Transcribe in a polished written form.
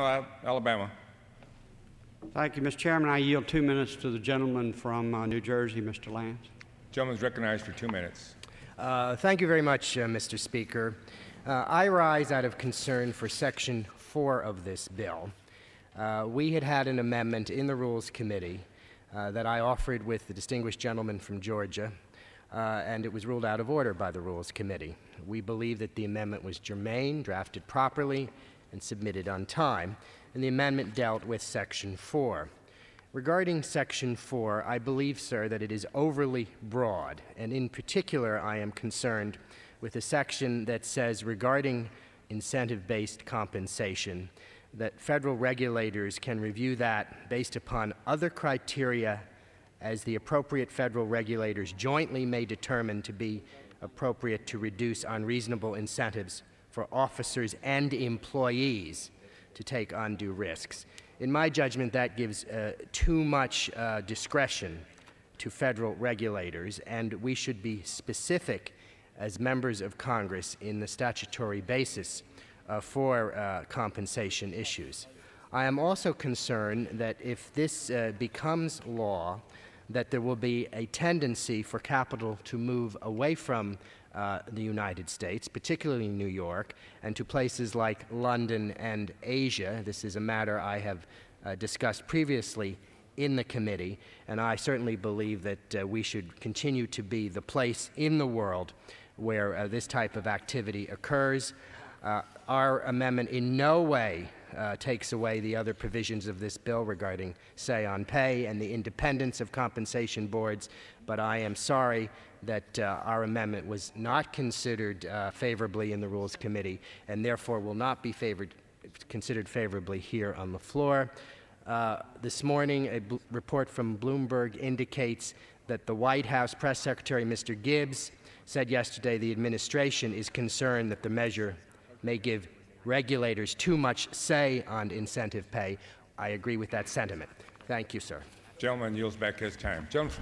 Alabama. Thank you, Mr. Chairman. I yield 2 minutes to the gentleman from New Jersey, Mr. Lance. Gentleman is recognized for 2 minutes. Thank you very much, Mr. Speaker. I rise out of concern for Section 4 of this bill. We had an amendment in the Rules Committee that I offered with the distinguished gentleman from Georgia, and it was ruled out of order by the Rules Committee. We believe that the amendment was germane, drafted properly, and submitted on time, and the amendment dealt with Section 4. Regarding Section 4, I believe, sir, that it is overly broad, and in particular I am concerned with a section that says regarding incentive-based compensation that federal regulators can review that based upon other criteria as the appropriate federal regulators jointly may determine to be appropriate to reduce unreasonable incentives for officers and employees to take undue risks. In my judgment, that gives too much discretion to federal regulators, and we should be specific as members of Congress in the statutory basis for compensation issues. I am also concerned that if this becomes law, that there will be a tendency for capital to move away from the United States, particularly New York, and to places like London and Asia. This is a matter I have discussed previously in the committee, and I certainly believe that we should continue to be the place in the world where this type of activity occurs. Our amendment in no way takes away the other provisions of this bill regarding say on pay and the independence of compensation boards, but I am sorry that our amendment was not considered favorably in the Rules Committee and therefore will not be considered favorably here on the floor. This morning, a report from Bloomberg indicates that the White House Press Secretary, Mr. Gibbs, said yesterday the administration is concerned that the measure may give regulators too much say on incentive pay. I agree with that sentiment. Thank you, sir. Gentleman yields back his time. Gentleman